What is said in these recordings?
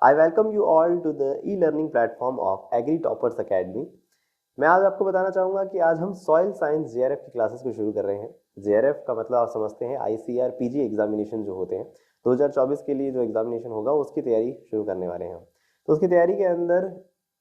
I welcome you all to the e-learning platform of Agri Toppers Academy. मैं आज आपको बताना चाहूँगा कि आज हम सॉइल साइंस जेआरएफ की क्लासेस को शुरू कर रहे हैं। जेआरएफ का मतलब आप समझते हैं आईसीआर पीजी एग्जामिनेशन जो होते हैं 2024 के लिए जो एग्जामिनेशन होगा उसकी तैयारी शुरू करने वाले हैं हम। तो उसकी तैयारी के अंदर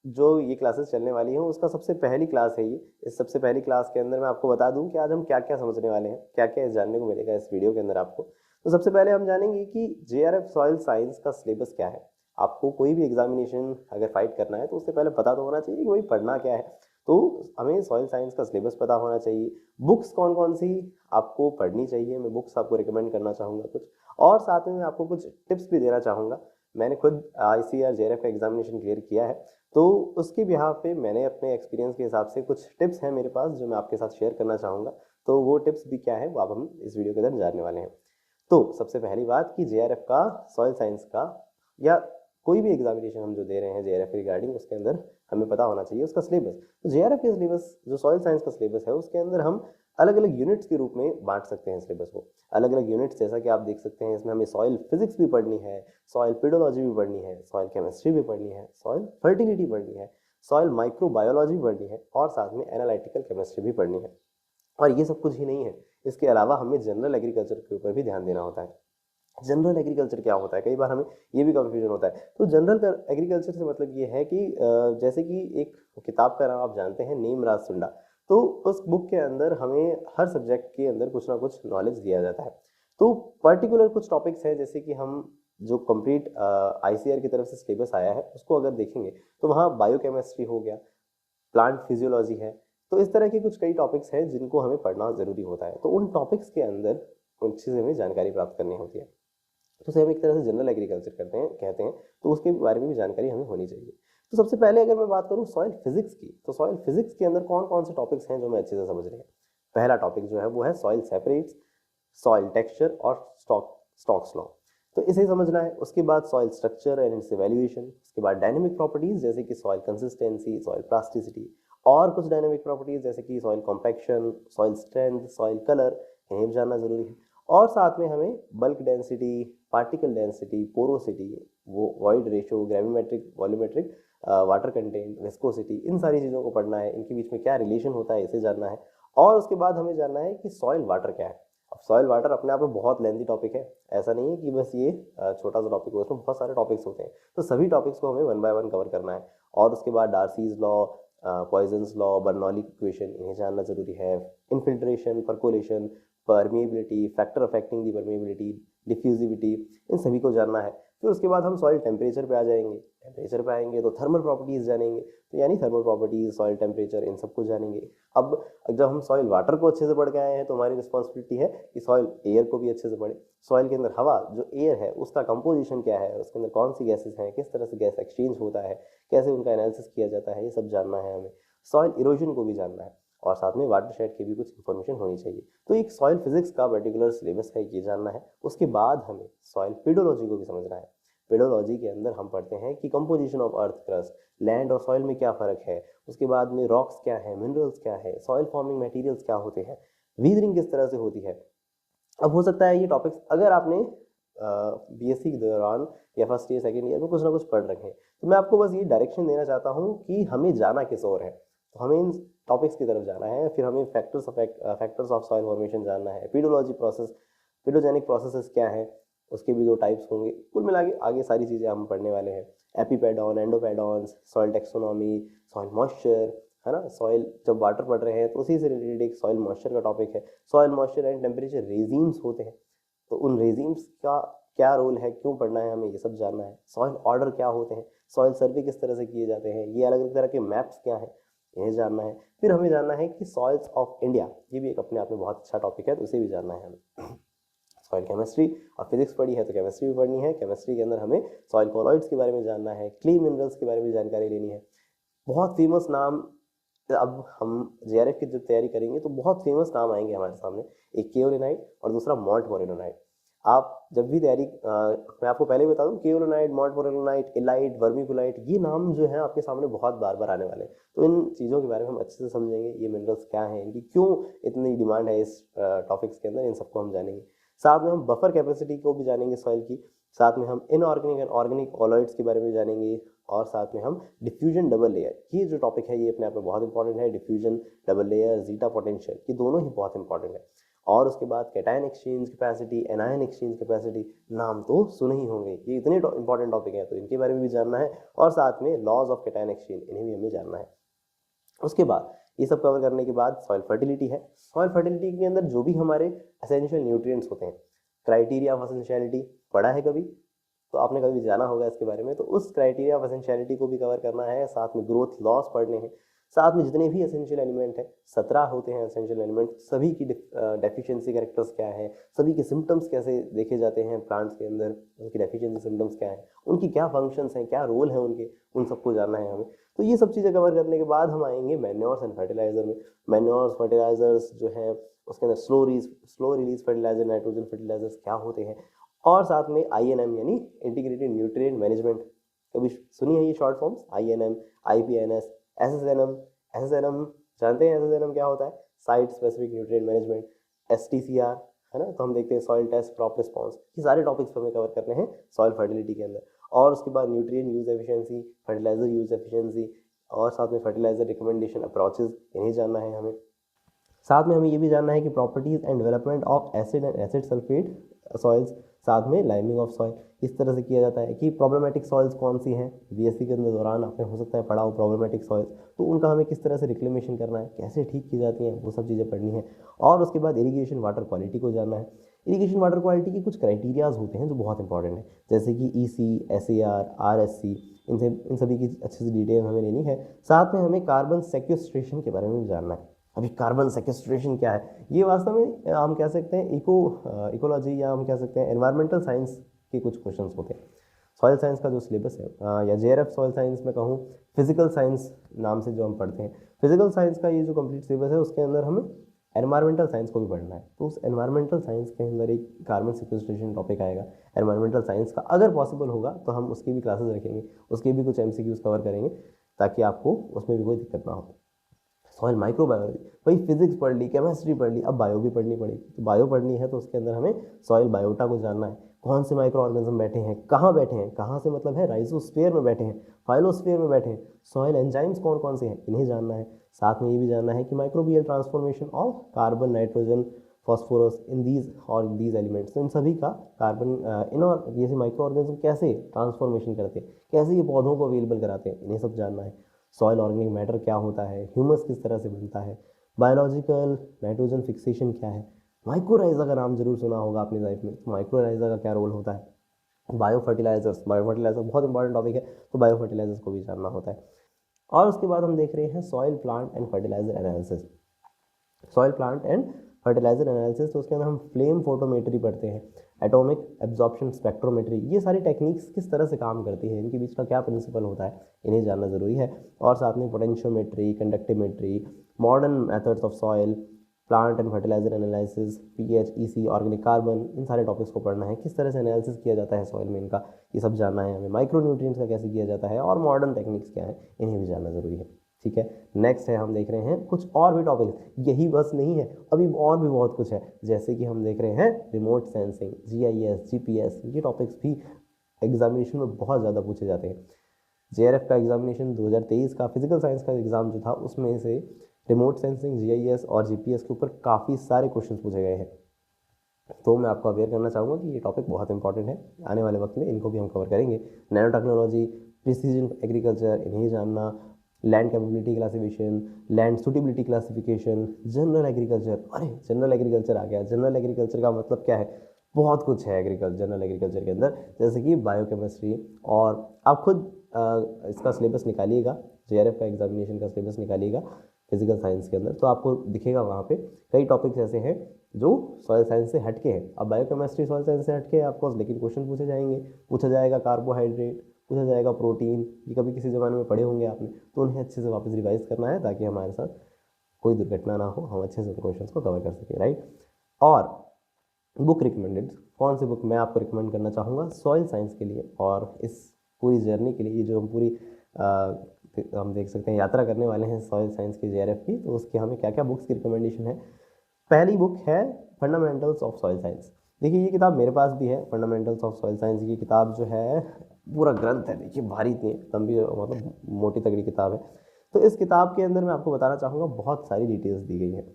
जो ये क्लासेस चलने वाली हैं उसका सबसे पहली क्लास है ये। इस सबसे पहली क्लास के अंदर मैं आपको बता दूं कि आज हम क्या क्या समझने वाले हैं, क्या क्या जानने को मिलेगा इस वीडियो के अंदर आपको। तो सबसे पहले हम जानेंगे कि जेआरएफ सॉइल साइंस का सिलेबस क्या है। आपको कोई भी एग्जामिनेशन अगर फाइट करना है तो उससे पहले पता तो होना चाहिए कि भाई पढ़ना क्या है। तो हमें सॉइल साइंस का सिलेबस पता होना चाहिए, बुक्स कौन कौन सी आपको पढ़नी चाहिए, मैं बुक्स आपको रिकमेंड करना चाहूँगा कुछ, और साथ में मैं आपको कुछ टिप्स भी देना चाहूँगा। मैंने खुद आईसीआर जेआरएफ का एग्जामिनेशन क्लियर किया है, तो उसके बिहाफ पे मैंने अपने एक्सपीरियंस के हिसाब से कुछ टिप्स हैं मेरे पास जो मैं आपके साथ शेयर करना चाहूँगा। तो वो टिप्स भी क्या है वो अब हम इस वीडियो के अंदर जानने वाले हैं। तो सबसे पहली बात कि जेआरएफ का सॉइल साइंस का या कोई भी एग्जामिनेशन हम जो दे रहे हैं जेआरएफ रिगार्डिंग उसके अंदर हमें पता होना चाहिए उसका सिलेबस। तो जेआरएफ के सिलेबस जो सॉइल साइंस का सिलेबस है उसके अंदर हम अलग अलग यूनिट्स के रूप में बांट सकते हैं सिलेबस को। अलग अलग यूनिट्स जैसा कि आप देख सकते हैं इसमें हमें सॉइल फिजिक्स भी पढ़नी है, सॉइल पेडोलॉजी भी पढ़नी है, सॉइल केमिस्ट्री भी पढ़नी है, सॉइल फर्टिलिटी पढ़नी है, सॉइल माइक्रोबायोलॉजी भी पढ़नी है और साथ में एनालिटिकल केमिस्ट्री भी पढ़नी है। और ये सब कुछ ही नहीं है, इसके अलावा हमें जनरल एग्रीकल्चर के ऊपर भी ध्यान देना होता है। जनरल एग्रीकल्चर क्या होता है, कई बार हमें ये भी कंफ्यूजन होता है। तो जनरल एग्रीकल्चर से मतलब ये है कि जैसे कि एक किताब का नाम आप जानते हैं नीमराज सुंडा, तो उस बुक के अंदर हमें हर सब्जेक्ट के अंदर कुछ ना कुछ नॉलेज दिया जाता है। तो पर्टिकुलर कुछ टॉपिक्स हैं जैसे कि हम जो कंप्लीट आईसीआर की तरफ से सिलेबस आया है उसको अगर देखेंगे तो वहाँ बायोकेमिस्ट्री हो गया, प्लांट फिजियोलॉजी है। तो इस तरह के कुछ कई टॉपिक्स हैं जिनको हमें पढ़ना जरूरी होता है। तो उन टॉपिक्स के अंदर उन चीज़ें हमें जानकारी प्राप्त करनी होती है, तो उसे हम एक तरह से जनरल एग्रीकल्चर करते हैं कहते हैं। तो उसके बारे में भी जानकारी हमें होनी चाहिए। तो सबसे पहले अगर मैं बात करूं सॉइल फिजिक्स की, तो सॉइल फिजिक्स के अंदर कौन कौन से टॉपिक्स हैं जो मैं अच्छे से समझ रहे हैं। पहला टॉपिक जो है वो है सॉइल सेपरेट्स, सॉइल टेक्सचर और स्टॉक्स लॉ। तो इसे समझना है। उसके बाद soil structure and it's evaluation, उसके बाद डायनेमिक प्रॉपर्टीज जैसे कि सॉइल कंसिस्टेंसी, सॉइल प्लास्टिसिटी, और कुछ डायनेमिक प्रॉपर्टीज जैसे कि soil compaction, soil strength, soil colour, इन्हें भी जानना जरूरी है। और साथ में हमें bulk density, particle density, porosity, वो void ratio, gravimetric, volumetric, water content, viscosity, इन सारी चीज़ों को पढ़ना है। इनके बीच में क्या रिलेशन होता है इसे जानना है। और उसके बाद हमें जानना है कि सॉइल वाटर क्या है। अब सॉइल वाटर अपने आप में बहुत लेंथी टॉपिक है, ऐसा नहीं है कि बस ये छोटा सा टॉपिक हो, उसमें बहुत सारे टॉपिक्स होते हैं। तो सभी टॉपिक्स को हमें वन बाय वन कवर करना है। और उसके बाद Darcy's law, Poisson's law, Bernoulli equation, इन्हें जानना जरूरी है। Infiltration, percolation, permeability, factor affecting the permeability, diffusivity, इन सभी को जानना है। फिर उसके बाद हम सॉइल टेम्परेचर पे आ जाएंगे। टेम्परेचर पे आएंगे तो थर्मल प्रॉपर्टीज जानेंगे, तो यानी थर्मल प्रॉपर्टीज, सॉइल टेम्परेचर, इन सबको जानेंगे। अब जब हम सॉइल वाटर को अच्छे से पढ़ के आए हैं तो हमारी रिस्पॉन्सिबिलिटी है कि सॉइल एयर को भी अच्छे से पढ़े। सॉइल के अंदर हवा जो एयर है उसका कंपोजिशन क्या है, उसके अंदर कौन सी गैसेस हैं, किस तरह से गैस एक्सचेंज होता है, कैसे उनका एनालिसिस किया जाता है, ये सब जानना है हमें। सॉइल इरोजन को भी जानना है और साथ में वाटर शेड की भी कुछ इन्फॉर्मेशन होनी चाहिए। तो एक सॉइल फिजिक्स का पर्टिकुलर सिलेबस है, ये जानना है। उसके बाद हमें सॉइल पेडोलॉजी को भी समझना है। पेडोलॉजी के अंदर हम पढ़ते हैं कि composition of earth crust, land और सॉइल में क्या फर्क है, उसके बाद में रॉक्स क्या है, मिनरल्स क्या है, सॉइल फॉर्मिंग मटेरियल्स क्या होते हैं, वीदरिंग किस तरह से होती है। अब हो सकता है ये टॉपिक्स अगर आपने बीएससी के दौरान या फर्स्ट ईयर सेकंड ईयर में कुछ ना कुछ पढ़ रखे हैं, तो मैं आपको बस ये डायरेक्शन देना चाहता हूँ कि हमें जाना किस ओर है। तो हमें इन टॉपिक्स की तरफ जाना है। फिर हमें फैक्टर्स ऑफ सॉइल फॉर्मेशन जानना है, पीडोलॉजी प्रोसेस, पीडोजेनिक प्रोसेसेस क्या है, उसके भी 2 टाइप्स होंगे। कुल मिला के आगे सारी चीज़ें हम पढ़ने वाले हैं। एपीपैडॉन, एंडोपैडॉन्स, सॉइल टेक्सोनॉमी, सॉइल मॉइस्चर, है ना। सॉइल जब वाटर पढ़ रहे हैं तो उसी से रिलेटेड एक सॉइल मॉइस्चर का टॉपिक है। Soil moisture and temperature regimes होते हैं, तो उन रेजीम्स का क्या रोल है, क्यों पढ़ना है, हमें ये सब जानना है। सॉइल ऑर्डर क्या होते हैं, सॉइल सर्वे किस तरह से किए जाते हैं, ये अलग अलग तरह के मैप्स क्या हैं, इन्हें जानना है। फिर हमें जानना है कि सॉइल्स ऑफ इंडिया, ये भी एक अपने आप में बहुत अच्छा टॉपिक है, तो उसे भी जानना है हमें। सॉइल केमिस्ट्री और फिजिक्स पढ़ी है तो केमिस्ट्री भी पढ़नी है। केमिस्ट्री के अंदर हमें सॉइल कॉलॉइड्स के बारे में जानना है, क्ले मिनरल्स के बारे में जानकारी लेनी है। बहुत फेमस नाम, अब हम जेआरएफ की जब तैयारी करेंगे तो बहुत फेमस नाम आएंगे हमारे सामने, एक केओलिनाइट और दूसरा मॉन्टमोरेलोनाइट। आप जब भी तैयारी मैं आपको पहले ही बता दूं, केओलिनाइट, मॉन्टमोरेलोनाइट, इलाइट, वर्मिकुलाइट, ये नाम जो है आपके सामने बहुत बार बार आने वाले हैं। तो इन चीज़ों के बारे में हम अच्छे से समझेंगे, ये मिनरल्स क्या हैं, इनकी क्यों इतनी डिमांड है इस टॉपिक्स के अंदर, इन सबको हम जानेंगे। साथ में हम बफर कैपेसिटी को भी जानेंगे सॉइल की, साथ में हम इनऑर्गेनिक एंड ऑर्गेनिक कॉलॉइड्स के बारे में जानेंगे, और साथ में हम डिफ्यूजन डबल लेयर, ये जो टॉपिक है ये अपने आप में बहुत इंपॉर्टेंट है। Diffusion double layer, zeta potential, ये दोनों ही बहुत इंपॉर्टेंट है। और उसके बाद cation exchange capacity, anion exchange capacity, नाम तो सुने ही होंगे, ये इतने इंपॉर्टेंट टॉपिक है तो इनके बारे में भी जानना है। और साथ में लॉज ऑफ कैटायन एक्सचेंज, इन्हें भी हमें जानना है। उसके बाद ये सब कवर करने के बाद सॉइल फर्टिलिटी है। सॉइल फर्टिलिटी के अंदर जो भी हमारे एसेंशियल न्यूट्रिएंट्स होते हैं, क्राइटेरिया ऑफ एसेंशियलिटी पढ़ा है कभी, तो आपने कभी जाना होगा इसके बारे में, तो उस क्राइटेरिया ऑफ एसेंशियलिटी को भी कवर करना है। साथ में ग्रोथ लॉस पढ़ने हैं। साथ में जितने भी एसेंशियल एलिमेंट हैं, 17 होते हैं एसेंशियल एलिमेंट, सभी की डेफिशिएंसी कैरेक्टर्स क्या है, सभी के सिम्टम्स कैसे देखे जाते हैं प्लांट्स के अंदर, उनकी डेफिशिएंसी सिम्टम्स क्या है, उनकी क्या फंक्शंस हैं, क्या रोल है उनके, उन सबको जानना है हमें। तो ये सब चीज़ें कवर करने के बाद हम आएंगे मैन्योर्स एंड फर्टिलाइजर में। मैन्योर्स फर्टिलाइजर्स जो हैं उसके अंदर slow release fertiliser, nitrogen fertilisers क्या होते हैं, और साथ में INM यानी इंटीग्रेटेड न्यूट्रिएंट मैनेजमेंट, कभी सुनी है ये short forms, INM, IPNS, SSNM। SSNM जानते हैं SSNM क्या होता है, site specific nutrient management, STCR है ना। तो हम देखते हैं सॉइल टेस्ट, क्रॉप रिस्पॉन्स, ये सारे टॉपिक्स हमें कवर करने हैं सॉइल फर्टिलिटी के अंदर। और उसके बाद nutrient use efficiency, fertiliser use efficiency, और साथ में फर्टिलाइजर रिकमेंडेशन अप्रोचेज, इन्हें जानना है हमें। साथ में हमें ये भी जानना है कि properties and development of acid and acid sulphate soils, साथ में लाइमिंग ऑफ सॉइल इस तरह से किया जाता है कि प्रॉब्लमेटिक सॉइल्स कौन सी हैं, BSc के अंदर दौरान आपने हो सकता है पढ़ा हो प्रॉब्लमेटिक सॉइल्स, तो उनका हमें किस तरह से रिक्लेमेशन करना है, कैसे ठीक की जाती हैं, वो सब चीज़ें पढ़नी है। और उसके बाद इरीगेशन वाटर क्वालिटी को जानना है। इरीगेशन वाटर क्वालिटी के कुछ क्राइटेरियाज होते हैं जो बहुत इंपॉर्टेंट है, जैसे कि EC, SAR, RSC, इन सभी की अच्छे से डिटेल हमें लेनी है। साथ में हमें कार्बन सेक्वेस्ट्रेशन के बारे में भी जानना है। अभी कार्बन सेक्वेस्ट्रेशन क्या है, ये वास्तव में हम कह सकते हैं इकोलॉजी, या हम कह सकते हैं एनवायरमेंटल साइंस के कुछ क्वेश्चंस होते हैं। सॉइल साइंस का जो सिलेबस है, या JRF सॉइल साइंस में कहूँ, फिजिकल साइंस नाम से जो हम पढ़ते हैं, फिजिकल साइंस का ये जो कंप्लीट सिलेबस है उसके अंदर हमें एनवायरमेंटल साइंस को भी पढ़ना है। तो उस एनवायरमेंटल साइंस के अंदर एक कार्बन सिक्वेस्ट्रेशन टॉपिक आएगा एनवायरमेंटल साइंस का। अगर पॉसिबल होगा तो हम उसकी भी क्लासेस रखेंगे, उसके भी कुछ MCQs कवर करेंगे, ताकि आपको उसमें भी कोई दिक्कत ना हो। सॉइल माइक्रोबायोलॉजी, भाई फिजिक्स पढ़ ली, केमिस्ट्री पढ़ ली, अब बायो भी पढ़नी पड़ेगी। तो बायो पढ़नी है तो उसके अंदर हमें सॉइल बायोटा को जानना है, कौन से माइक्रो ऑर्गेनिज्म बैठे हैं, कहाँ से मतलब है राइजोस्फीयर में बैठे हैं, फाइलोस्फीयर में बैठे हैं, सॉइल एंजाइम्स कौन कौन से हैं, इन्हें जानना है। साथ में ये भी जानना है कि microbial transformation of carbon, nitrogen, phosphorus in these elements, तो इन सभी का कार्बन इन और ये माइक्रो ऑर्गेनिज्म कैसे ट्रांसफॉर्मेशन करते हैं, कैसे ये पौधों को अवेलेबल कराते हैं, इन्हें सब जानना है। सॉइल ऑर्गेनिक मैटर क्या होता है, ह्यूमस किस तरह से बनता है, बायोलॉजिकल नाइट्रोजन फिक्सेशन क्या है, माइक्रोराइजा का नाम जरूर सुना होगा अपनी लाइफ में, तो माइक्रोराइजा का क्या रोल होता है। बायो फर्टिलाइजर्स बहुत इंपॉर्टेंट टॉपिक है, तो बायो फर्टिलाइजर्स को भी जानना होता है। और उसके बाद हम देख रहे हैं soil plant and fertiliser analysis. Soil plant and fertiliser analysis, तो उसके अंदर हम फ्लेम फोटोमेट्री पढ़ते हैं, एटॉमिक एब्जॉर्प्शन स्पेक्ट्रोमेट्री, ये सारी टेक्निक्स किस तरह से काम करती है, इनके बीच का क्या प्रिंसिपल होता है, इन्हें जानना ज़रूरी है। और साथ में potentiometry, conductimetry, modern methods of soil plant and fertiliser analysis, pH, EC, organic carbon, इन सारे टॉपिक्स को पढ़ना है, किस तरह से एनालिसिस किया जाता है सॉइल में इनका, ये सब जानना है हमें। माइक्रो न्यूट्रिएंट्स का कैसे किया जाता है, और मॉडर्न टेक्निक्स क्या है, इन्हें भी जानना ज़रूरी है। ठीक है, नेक्स्ट है हम देख रहे हैं कुछ और भी टॉपिक्स, यही बस नहीं है, अभी और भी बहुत कुछ है, जैसे कि हम देख रहे हैं रिमोट सेंसिंग, GIS, GPS, ये टॉपिक्स भी एग्जामिनेशन में बहुत ज़्यादा पूछे जाते हैं। JRF का एग्जामिनेशन 2023 का फिजिकल साइंस का एग्जाम जो था, उसमें से रिमोट सेंसिंग, GIS और GPS के ऊपर काफ़ी सारे क्वेश्चन पूछे गए हैं। तो मैं आपको अवेयर करना चाहूँगा कि ये टॉपिक बहुत इंपॉर्टेंट है, आने वाले वक्त में इनको भी हम कवर करेंगे। नैनो टेक्नोलॉजी, प्रिसीजन एग्रीकल्चर, इन्हें जानना, land capability classification, land suitability classification, general agriculture, अरे जनरल एग्रीकल्चर आ गया। जनरल एग्रीकल्चर का मतलब क्या है, बहुत कुछ है जनरल एग्रीकल्चर के अंदर, जैसे कि बायोकेमिस्ट्री, और आप खुद इसका सिलेबस निकालिएगा, JRF का एग्जामिनेशन का सिलेबस निकालिएगा फिजिकल साइंस के अंदर, तो आपको दिखेगा वहाँ पे कई टॉपिक्स ऐसे हैं जो सॉइल साइंस से हटके हैं। अब बायोकेमिस्ट्री सॉइल साइंस से हटके है ऑफकोर्स, लेकिन क्वेश्चन पूछा जाएगा कार्बोहाइड्रेट, पूछा जाएगा प्रोटीन, ये कभी किसी ज़माने में पढ़े होंगे आपने, तो उन्हें अच्छे से वापस रिवाइज करना है, ताकि हमारे साथ कोई दुर्घटना ना हो, हम अच्छे से क्वेश्चन को कवर कर सकें, राइट। और बुक रिकमेंडेड, कौन सी बुक मैं आपको रिकमेंड करना चाहूँगा सॉइल साइंस के लिए, और इस पूरी जर्नी के लिए, ये जो हम पूरी हम देख सकते हैं यात्रा करने वाले हैं सॉइल साइंस की, JRF की, तो उसके हमें क्या क्या बुक्स की रिकमेंडेशन है। पहली बुक है फंडामेंटल्स ऑफ सॉइल साइंस, देखिए ये किताब मेरे पास भी है, फंडामेंटल्स ऑफ सॉइल साइंस। की किताब जो है पूरा ग्रंथ है, देखिए भारी इतनी लंबी मतलब मोटी तगड़ी किताब है। तो इस किताब के अंदर मैं आपको बताना चाहूँगा बहुत सारी डिटेल्स दी गई हैं,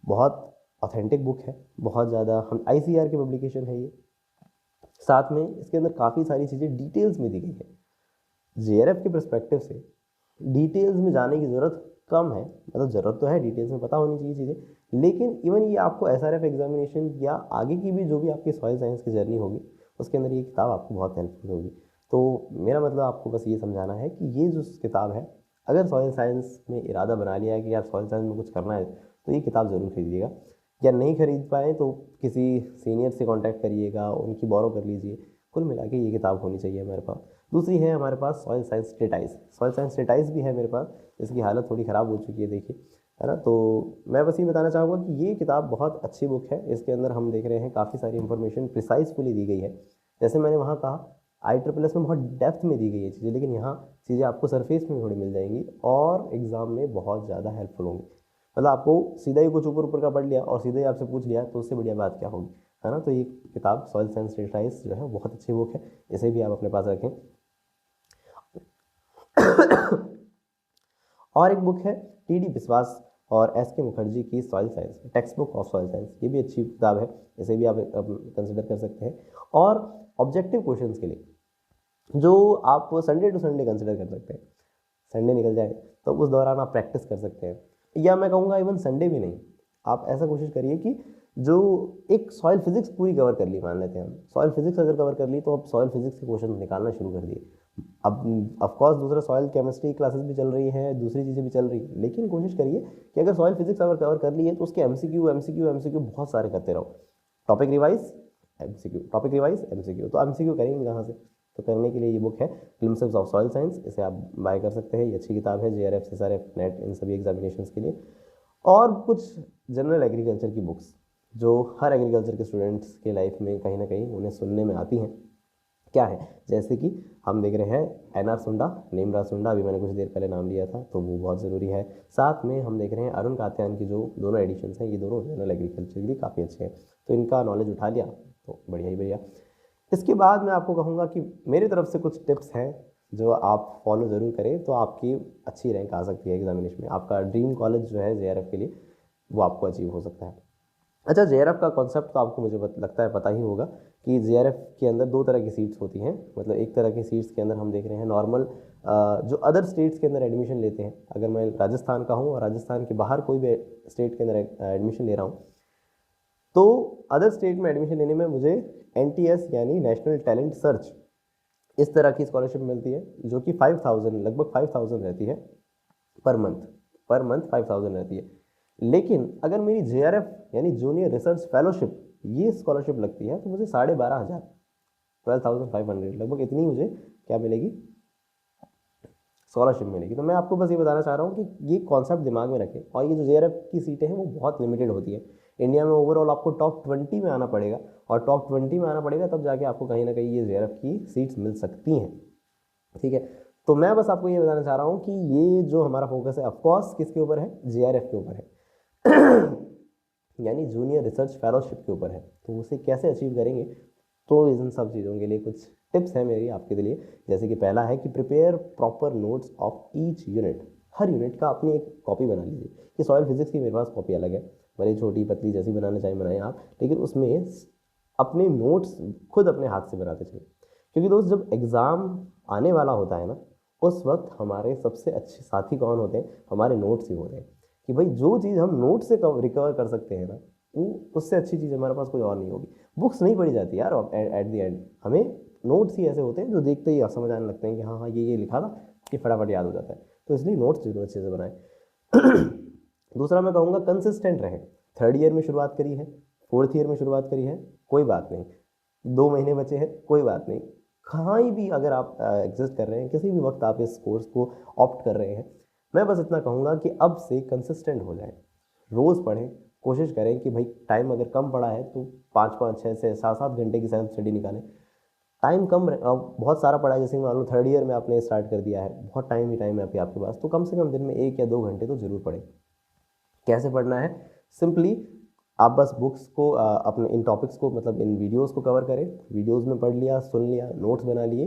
बहुत ऑथेंटिक बुक है, बहुत ज़्यादा हम ICAR की पब्लिकेशन है ये। साथ में इसके अंदर काफ़ी सारी चीज़ें डिटेल्स में दी गई है। JRF के पर्सपेक्टिव से डिटेल्स में जाने की ज़रूरत कम है, मतलब ज़रूरत तो है, डिटेल्स में पता होनी चाहिए चीज़ें, लेकिन इवन ये आपको SRF एग्जामिनेशन या आगे की भी जो भी आपकी सॉइल साइंस की जर्नी होगी उसके अंदर ये किताब आपको बहुत हेल्पफुल होगी। तो मेरा मतलब आपको बस ये समझाना है कि ये जो किताब है, अगर सॉइल साइंस में इरादा बना लिया है कि यार सॉइल साइंस में कुछ करना है तो ये किताब ज़रूर खरीदिएगा, या नहीं खरीद पाए तो किसी सीनियर से कांटेक्ट करिएगा, उनकी बोरो कर लीजिए। कुल मिला के ये किताब होनी चाहिए हमारे पास। दूसरी है हमारे पास सॉइल साइंस ट्रेटाइज। सॉइल साइंस ट्रेटाइज भी है मेरे पास, इसकी हालत थोड़ी ख़राब हो चुकी है देखिए, है ना। तो मैं बस ये बताना चाहूँगा कि ये किताब बहुत अच्छी बुक है। इसके अंदर हम देख रहे हैं काफ़ी सारी इंफॉर्मेशन प्रिसाइजफुली दी गई है। जैसे मैंने वहाँ कहा ISSS में बहुत डेप्थ में दी गई है चीज़ें, लेकिन यहाँ चीज़ें आपको सरफेस में थोड़ी मिल जाएंगी और एग्ज़ाम में बहुत ज़्यादा हेल्पफुल होंगी। मतलब आपको सीधा ही कुछ ऊपर ऊपर का पढ़ लिया और सीधा ही आपसे पूछ लिया तो उससे बढ़िया बात क्या होगी, है ना। तो ये किताब सॉइल साइंस ट्रेटाइज जो है बहुत अच्छी बुक है, इसे भी आप अपने पास रखें। और एक बुक है TD विश्वास और SK मुखर्जी की soil science, text book of soil science. ये भी अच्छी किताब है, इसे भी आप कंसिडर कर सकते हैं। और ऑब्जेक्टिव क्वेश्चंस के लिए जो आप संडे टू संडे कंसिडर कर सकते हैं, संडे निकल जाए तो उस दौरान आप प्रैक्टिस कर सकते हैं, या मैं कहूँगा इवन संडे भी नहीं, आप ऐसा कोशिश करिए कि जो एक सॉइल फिजिक्स पूरी कवर कर ली, मान लेते हैं हम सॉइल फिजिक्स अगर कवर कर ली तो अब सॉइल फिजिक्स के क्वेश्चन निकालना शुरू कर दिए। अब ऑफकोर्स दूसरा सॉइल केमिस्ट्री क्लासेस भी चल रही हैं, दूसरी चीज़ें भी चल रही हैं, लेकिन कोशिश करिए कि अगर सॉइल फिजिक्स अगर कवर कर ली है तो उसके MCQ बहुत सारे करते रहो। Topic revise MCQ, topic revise MCQ, तो MCQ करेंगे कहाँ से। तो करने के लिए ये बुक है ग्लिम्पसेस ऑफ सॉइल साइंस, इसे आप बाय कर सकते हैं। ये अच्छी किताब है JRF SRF नेट इन सभी एग्जामिनेशंस के लिए। और कुछ जनरल एग्रीकल्चर की बुक्स जो हर एग्रीकल्चर के स्टूडेंट्स के लाइफ में कहीं ना कहीं उन्हें सुनने में आती हैं, क्या है, जैसे कि हम देख रहे हैं NR सुंडा, नेमराज सुंडा, अभी मैंने कुछ देर पहले नाम लिया था तो वो बहुत ज़रूरी है। साथ में हम देख रहे हैं अरुण कात्यायन की जो दोनों एडिशंस हैं, ये दोनों जनरल एग्रीकल्चर के लिए काफ़ी अच्छे हैं, तो इनका नॉलेज उठा लिया तो बढ़िया ही बढ़िया। इसके बाद मैं आपको कहूँगा कि मेरी तरफ से कुछ टिप्स हैं जो आप फॉलो ज़रूर करें तो आपकी अच्छी रैंक आ सकती है एग्जामिनेशन में। आपका ड्रीम कॉलेज जो है JRF के लिए वो आपको अचीव हो सकता है। अच्छा, JRF का कॉन्सेप्ट तो आपको मुझे लगता है पता ही होगा कि JRF के अंदर दो तरह की सीट्स होती हैं। मतलब एक तरह की सीट्स के अंदर हम देख रहे हैं नॉर्मल जो अदर स्टेट्स के अंदर एडमिशन लेते हैं, अगर मैं राजस्थान का हूँ और राजस्थान के बाहर कोई भी स्टेट के अंदर एडमिशन ले रहा हूँ तो अदर स्टेट में एडमिशन लेने में मुझे NTS यानी नेशनल टैलेंट सर्च इस तरह की स्कॉलरशिप मिलती है जो कि 5000 लगभग 5000 रहती है पर मंथ 5000 रहती है। लेकिन अगर मेरी JRF यानी जूनियर रिसर्च फेलोशिप ये स्कॉलरशिप लगती है तो मुझे 12,500 12,500 लगभग इतनी मुझे क्या मिलेगी, स्कॉलरशिप मिलेगी। तो मैं आपको बस ये बताना चाह रहा हूँ कि ये कॉन्सेप्ट दिमाग में रखें। और ये जो JRF की सीटें हैं वो बहुत लिमिटेड होती है। इंडिया में ओवरऑल आपको टॉप 20 में आना पड़ेगा और टॉप 20 में आना पड़ेगा तब जाके आपको कहीं ना कहीं ये JRF की सीट्स मिल सकती हैं, ठीक है। तो मैं बस आपको ये बताना चाह रहा हूँ कि ये जो हमारा फोकस है ऑफकोर्स किसके ऊपर है, JRF के ऊपर है यानी जूनियर रिसर्च फेलोशिप के ऊपर है। तो उसे कैसे अचीव करेंगे, तो इन सब चीज़ों के लिए कुछ टिप्स हैं मेरी आपके लिए। जैसे कि पहला है कि prepare proper notes of each unit. Her unit का अपनी एक कॉपी बना लीजिए कि सॉइल फिजिक्स की मेरे पास कॉपी अलग है, भले छोटी पतली जैसी बनाना चाहिए बनाएं आप, लेकिन उसमें अपने नोट्स खुद अपने हाथ से बनाते चलिए। क्योंकि दोस्त जब एग्ज़ाम आने वाला होता है ना उस वक्त हमारे सबसे अच्छे साथी कौन होते हैं, हमारे नोट्स ही होते हैं। कि भाई जो चीज़ हम नोट से रिकवर कर सकते हैं ना वो उससे अच्छी चीज़ हमारे पास कोई और नहीं होगी। बुक्स नहीं पढ़ी जाती यार, एट द एंड हमें नोट्स ही ऐसे होते हैं जो देखते ही समझ आने लगते हैं कि हाँ हाँ ये लिखा था, ये फटाफट याद हो जाता है। तो इसलिए नोट्स जरूर अच्छे से बनाएं दूसरा मैं कहूँगा कंसिस्टेंट रहें। थर्ड ईयर में शुरुआत करी है, फोर्थ ईयर में शुरुआत करी है, कोई बात नहीं, 2 महीने बचे हैं, कोई बात नहीं, कहाँ भी अगर आप एग्जिस्ट कर रहे हैं, किसी भी वक्त आप इस कोर्स को ऑप्ट कर रहे हैं, मैं बस इतना कहूँगा कि अब से कंसिस्टेंट हो जाएं, रोज़ पढ़ें। कोशिश करें कि भाई टाइम अगर कम पड़ा है तो 5-5, 6 से 7-7 घंटे की सेल्फ स्टडी निकालें। टाइम कम बहुत सारा पड़ा है, जैसे मान लो थर्ड ईयर में आपने स्टार्ट कर दिया है, बहुत टाइम ही टाइम है अभी आपके पास, तो कम से कम दिन में 1 या 2 घंटे तो जरूर पढ़ें। कैसे पढ़ना है, सिंपली आप बस बुक्स को अपने इन टॉपिक्स को मतलब इन वीडियोस को कवर करें, वीडियोस में पढ़ लिया, सुन लिया, नोट्स बना लिए,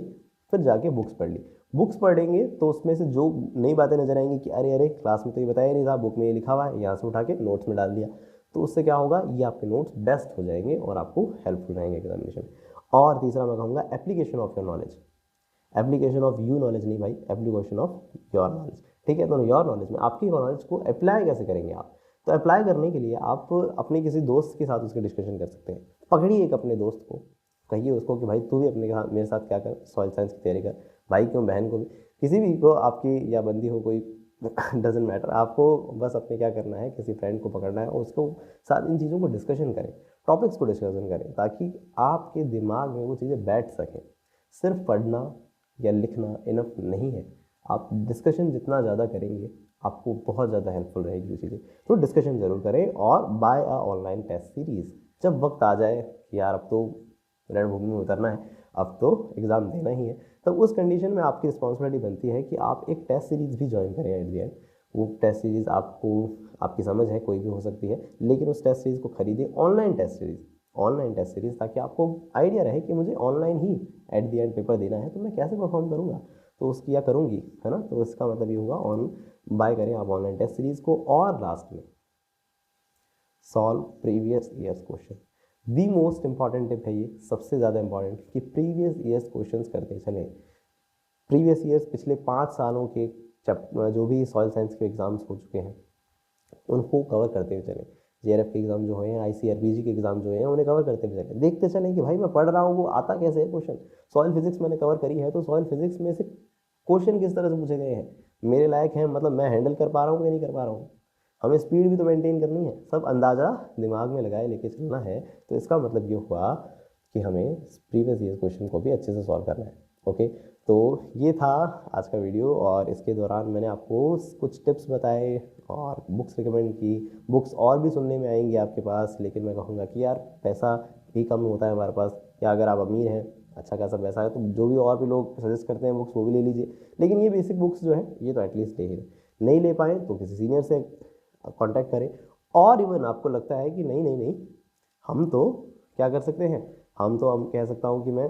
फिर जाके बुक्स पढ़ ली। बुक्स पढ़ेंगे तो उसमें से जो नई बातें नजर आएंगी कि अरे अरे क्लास में तो ये बताया नहीं था, बुक में ये लिखा हुआ है, यहाँ से उठा के नोट्स में डाल दिया, तो उससे क्या होगा, ये आपके नोट्स बेस्ट हो जाएंगे और आपको हेल्पफुल रहेंगे एग्जामिनेशन। और तीसरा मैं कहूँगा application of your knowledge. Application of you knowledge नहीं भाई, एप्लीकेशन ऑफ योर नॉलेज। ठीक है, तो योर नॉलेज में आपकी नॉलेज को अप्लाई कैसे करेंगे आप? तो अप्लाई करने के लिए आप अपने किसी दोस्त के साथ उसके डिस्कशन कर सकते हैं। पकड़िए एक अपने दोस्त को, कहिए उसको कि भाई तू भी अपने मेरे साथ क्या कर, सॉइल साइंस की तैयारी कर। भाई क्यों, बहन को भी, किसी भी को, आपकी या बंदी हो कोई डजेंट मैटर, आपको बस अपने क्या करना है, किसी फ्रेंड को पकड़ना है और उसको साथ इन चीज़ों को डिस्कशन करें, टॉपिक्स को डिस्कशन करें, ताकि आपके दिमाग में वो चीज़ें बैठ सकें। सिर्फ पढ़ना या लिखना इनफ नहीं है, आप डिस्कशन जितना ज़्यादा करेंगे आपको बहुत ज़्यादा हेल्पफुल रहेगी वो चीज़ें। तो डिस्कशन ज़रूर करें और बाय अ ऑनलाइन टेस्ट सीरीज़। जब वक्त आ जाए कि यार अब तो रणभूमि में उतरना है, अब तो एग्ज़ाम देना ही है, तब उस कंडीशन में आपकी रिस्पॉन्सिबिलिटी बनती है कि आप एक टेस्ट सीरीज़ भी ज्वाइन करें एट द एंड। वो टेस्ट सीरीज़ आपको, आपकी समझ है कोई भी हो सकती है, लेकिन उस टेस्ट सीरीज़ को खरीदें, online test series, online test series, ताकि आपको आइडिया रहे कि मुझे ऑनलाइन ही एट द एंड पेपर देना है, तो मैं कैसे परफॉर्म करूँगा, तो उसकी या करूँगी, है ना। तो इसका मतलब ये हुआ ऑन बाय करें आप ऑनलाइन टेस्ट सीरीज़ को। और लास्ट में solve previous years question. The most important tip है ये, सबसे ज़्यादा इंपॉर्टेंट, कि प्रीवियस ईयर्स क्वेश्चंस करते चलें। प्रीवियस ईयर्स पिछले 5 सालों के जो भी सॉइल साइंस के एग्ज़ाम्स हो चुके हैं उनको कवर करते हुए चलें। जेआरएफ के एग्ज़ाम जो हैं, आईसीआरपीजी के एग्ज़ाम जो हैं, उन्हें कवर करते हुए चलें। देखते चलें कि भाई मैं पढ़ रहा हूँ वो आता कैसे है क्वेश्चन। सॉइल फिजिक्स मैंने कवर करी है, तो सॉइल फिजिक्स में से क्वेश्चन किस तरह से पूछे गए हैं, मेरे लायक हैं, मतलब मैं हैंडल कर पा रहा हूँ कि नहीं कर पा रहा हूँ। हमें स्पीड भी तो मेंटेन करनी है, सब अंदाज़ा दिमाग में लगाए लेके चलना है। तो इसका मतलब ये हुआ कि हमें प्रीवियस ईयर क्वेश्चन को भी अच्छे से सॉल्व करना है। ओके, तो ये था आज का वीडियो, और इसके दौरान मैंने आपको कुछ टिप्स बताए और बुक्स रिकमेंड की। बुक्स और भी सुनने में आएंगी आपके पास, लेकिन मैं कहूँगा कि यार पैसा भी कम होता है हमारे पास, या अगर आप अमीर हैं, अच्छा खासा पैसा है, तो जो भी और भी लोग सजेस्ट करते हैं बुक्स वो भी ले लीजिए। लेकिन ये बेसिक बुक्स जो है ये तो एटलीस्ट ले ही नहीं ले पाए तो किसी सीनियर से कांटेक्ट करें। और इवन आपको लगता है कि नहीं नहीं नहीं, हम तो क्या कर सकते हैं, हम कह सकता हूँ कि मैं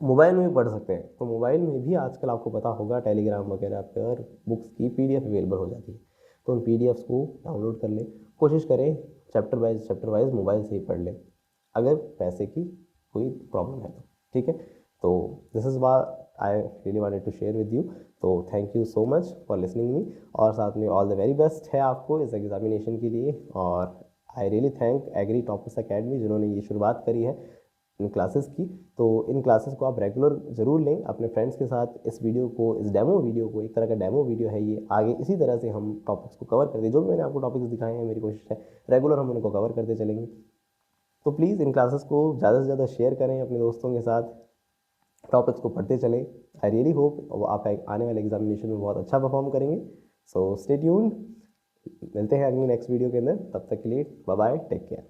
मोबाइल में भी पढ़ सकते हैं, तो मोबाइल में भी आजकल आपको पता होगा टेलीग्राम वगैरह पर बुक्स की पीडीएफ अवेलेबल हो जाती है। तो उन पीडीएफ्स को डाउनलोड कर लें, कोशिश करें चैप्टर वाइज मोबाइल से ही पढ़ लें, अगर पैसे की कोई प्रॉब्लम है तो। ठीक है, तो this is what I really wanted to share with you. तो thank you so much for listening me, और साथ में ऑल द वेरी बेस्ट है आपको इस एग्जामिनेशन के लिए। और I really thank Agri Toppers Academy जिन्होंने ये शुरुआत करी है इन क्लासेस की। तो इन क्लासेस को आप रेगुलर ज़रूर लें अपने फ्रेंड्स के साथ। इस वीडियो को, इस डेमो वीडियो को, एक तरह का डेमो वीडियो है ये, आगे इसी तरह से हम टॉपिक्स को कवर करते, जो भी मैंने आपको टॉपिक्स दिखाए हैं, मेरी कोशिश है रेगुलर हम उनको कवर करते चलेंगे। तो प्लीज़ इन क्लासेस को ज़्यादा से ज़्यादा शेयर करें अपने दोस्तों के साथ, टॉपिक्स को पढ़ते चलें। आई रियली होप आप आने वाले एग्जामिनेशन में बहुत अच्छा परफॉर्म करेंगे। सो स्टे ट्यून्ड, मिलते हैं अगली नेक्स्ट वीडियो के अंदर, तब तक के लिए बाय बाय, टेक केयर।